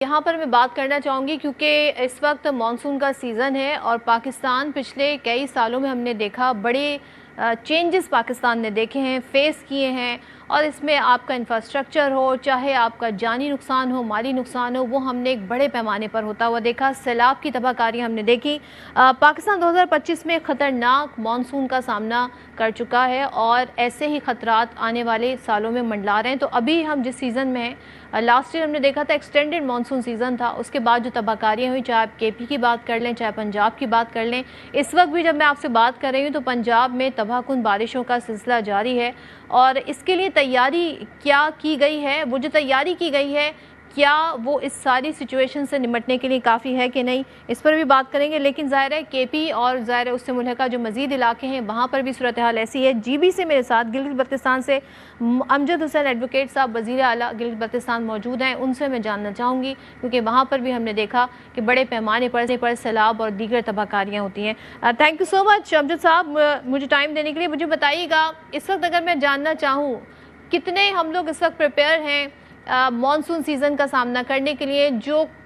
यहाँ पर मैं बात करना चाहूँगी क्योंकि इस वक्त मानसून का सीज़न है और पाकिस्तान पिछले कई सालों में हमने देखा बड़े चेंजेस पाकिस्तान ने देखे हैं, फेस किए हैं। और इसमें आपका इंफ्रास्ट्रक्चर हो, चाहे आपका जानी नुकसान हो, माली नुकसान हो, वो हमने एक बड़े पैमाने पर होता हुआ देखा। सैलाब की तबाहकारी हमने देखी। पाकिस्तान 2025 में ख़तरनाक मानसून का सामना कर चुका है और ऐसे ही ख़तरात आने वाले सालों में मंडला रहे हैं। तो अभी हम जिस सीज़न में हैं, लास्ट ईयर हमने देखा था एक्सटेंडेड मानसून सीज़न था, उसके बाद जो तबाहकारियाँ हुई, चाहे आप केपी की बात कर लें, चाहे पंजाब की बात कर लें। इस वक्त भी जब मैं आपसे बात कर रही हूँ तो पंजाब में तबाहकुन बारिशों का सिलसिला जारी है। और इसके लिए तैयारी क्या की गई है, वो जो तैयारी की गई है, क्या वो इस सारी सिचुएशन से निपटने के लिए काफ़ी है कि नहीं, इस पर भी बात करेंगे। लेकिन ज़ाहिर है केपी और ज़ाहिर है उससे मुल्हिका जो मज़ीद इलाके हैं वहाँ पर भी सूरत हाल ऐसी है। जीबी से मेरे साथ गिलगित बल्तिस्तान से अमजद हुसैन एडवोकेट साहब वज़ीर आला गिलगित बल्तिस्तान मौजूद हैं। उनसे मैं जानना चाहूँगी क्योंकि वहाँ पर भी हमने देखा कि बड़े पैमाने पर सैलाब और दीगर तबाहकारियाँ होती हैं। Thank you so much Amjad साहब मुझे टाइम देने के लिए। मुझे बताइएगा इस वक्त अगर मैं जानना चाहूँ कितने हम लोग इस वक्त प्रिपेयर हैं मॉनसून सीज़न का सामना करने के लिए,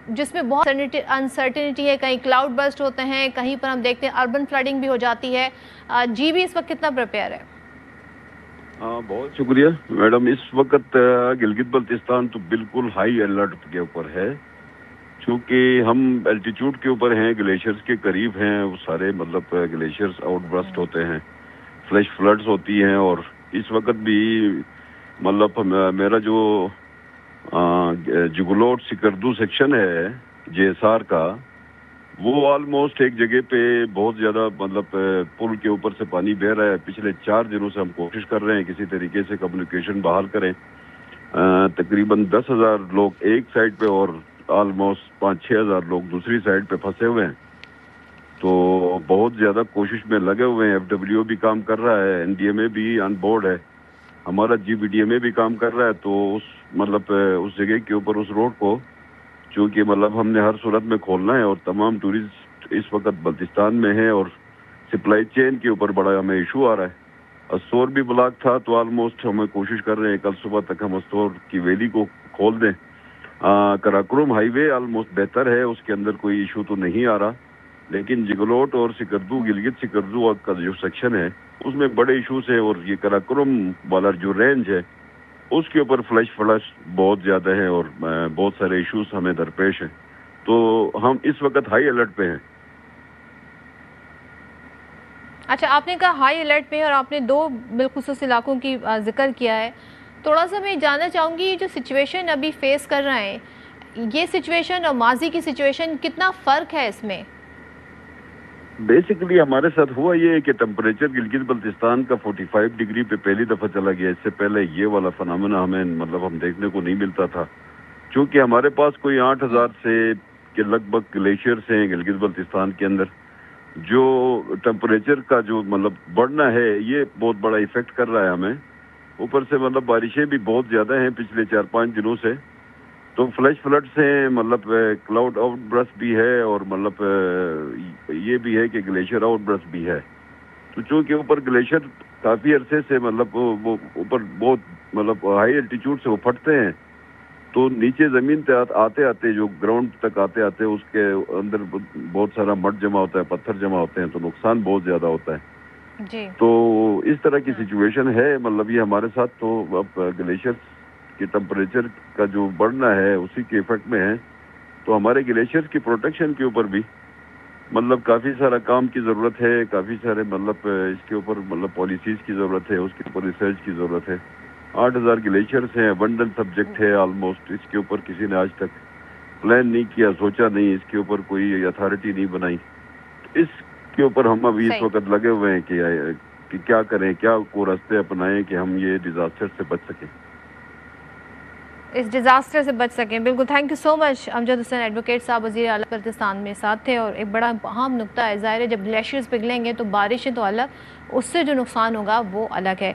जिसमें बहुत अनसर्टेनिटी है, कहीं क्लाउड बर्स्ट होते हैं, कहीं पर हम देखते हैं अर्बन फ्लडिंग भी हो जाती है। जी भी इस वक्त कितना प्रिपेयर है? बहुत शुक्रिया मैडम। इस वक्त गिलगित बल्तिस्तान तो बिल्कुल हाई अलर्ट के ऊपर है, क्योंकि हम एल्टीट्यूड के ऊपर हैं, ग्लेशियर्स के करीब हैं। वो सारे मतलब ग्लेशियर्स आउटबर्स्ट होते हैं, फ्लैश फ्लड्स होती हैं। और इस वक्त भी मतलब मेरा जो जुगलोट सिकरदू सेक्शन है जेएसआर का, वो ऑलमोस्ट एक जगह पे बहुत ज़्यादा मतलब पुल के ऊपर से पानी बह रहा है। पिछले 4 दिनों से हम कोशिश कर रहे हैं किसी तरीके से कम्युनिकेशन बहाल करें। तकरीबन 10,000 लोग एक साइड पे और ऑलमोस्ट 5-6 हज़ार लोग दूसरी साइड पे फंसे हुए हैं। तो बहुत ज़्यादा कोशिश में लगे हुए हैं। एफडब्ल्यू भी काम कर रहा है, एनडीएमए भी ऑन बोर्ड है, हमारा जीबीडीएमए भी काम कर रहा है। तो उस मतलब उस जगह के ऊपर उस रोड को चूँकि मतलब हमने हर सूरत में खोलना है और तमाम टूरिस्ट इस वक्त बल्तिस्तान में हैं और सप्लाई चेन के ऊपर बड़ा हमें इशू आ रहा है। अस्टोर भी ब्लॉक था, तो ऑलमोस्ट हमें कोशिश कर रहे हैं कल सुबह तक हम अस्टोर की वैली को खोल दें। कराकुरम हाईवे ऑलमोस्ट बेहतर है, उसके अंदर कोई इशू तो नहीं आ रहा। लेकिन जिगलोट और सिकरदू, गिलगित सिकरदू का जो सेक्शन है उसमें बड़े इशूज है। और ये कराकुरम वाला जो रेंज है उसके ऊपर फ्लैश फ्लश बहुत ज़्यादा है और बहुत सारे इश्यूज हमें दरपेश हैं। तो हम इस वक्त हाई अलर्ट पे हैं। अच्छा, आपने कहा हाई अलर्ट पे और आपने 2 बिलखुसूस इलाकों की जिक्र किया है। थोड़ा सा मैं जानना चाहूँगी ये जो सिचुएशन अभी फेस कर रहे हैं, ये सिचुएशन और माजी की सिचुएशन कितना फ़र्क है इसमें? बेसिकली हमारे साथ हुआ ये है कि टेम्परेचर गिलगित बल्तिस्तान का 45 डिग्री पे पहली दफ़ा चला गया। इससे पहले ये वाला फनामिना हमें मतलब हम देखने को नहीं मिलता था, क्योंकि हमारे पास कोई 8,000 से के लगभग ग्लेशियर्स हैं गिलगित बल्तिस्तान के अंदर। जो टेम्परेचर का जो मतलब बढ़ना है ये बहुत बड़ा इफेक्ट कर रहा है हमें। ऊपर से मतलब बारिशें भी बहुत ज़्यादा हैं पिछले 4-5 दिनों से। तो फ्लैश फ्लड से मतलब क्लाउड आउटब्रस्ट भी है और मतलब ये भी है कि ग्लेशियर आउटब्रस्ट भी है। तो चूँकि ऊपर ग्लेशियर काफ़ी अरसे से मतलब वो ऊपर बहुत मतलब हाई एल्टीट्यूड से वो फटते हैं, तो नीचे ज़मीन पे आते आते जो ग्राउंड तक आते आते उसके अंदर बहुत सारा मड जमा होता है, पत्थर जमा होते हैं, तो नुकसान बहुत ज़्यादा होता है जी। तो इस तरह की सिचुएशन है मतलब ये हमारे साथ। तो अब ग्लेशियर कि टेम्परेचर का जो बढ़ना है उसी के इफेक्ट में है। तो हमारे ग्लेशियर्स की प्रोटेक्शन के ऊपर भी मतलब काफ़ी सारा काम की ज़रूरत है, काफ़ी सारे मतलब इसके ऊपर मतलब पॉलिसीज़ की ज़रूरत है, उसके ऊपर रिसर्च की ज़रूरत है। 8,000 ग्लेशियर्स हैं, अबंडन सब्जेक्ट है ऑलमोस्ट। इसके ऊपर किसी ने आज तक प्लान नहीं किया, सोचा नहीं, इसके ऊपर कोई अथॉरिटी नहीं बनाई। इसके ऊपर हम अभी इस वक्त लगे हुए हैं कि क्या करें, क्या को रास्ते अपनाएं कि हम ये डिज़ास्टर से बच सकें, इस डिज़ास्टर से बच सकें। बिल्कुल, thank you so much Amjad Hussain advocate साहब वज़ीर आला बल्तिस्तान में साथ थे। और एक बड़ा अहम नुक्ता है, ज़ाहिर है जब ग्लेशियर्स पिघलेंगे तो बारिशें तो अलग, उससे जो नुकसान होगा वो अलग है।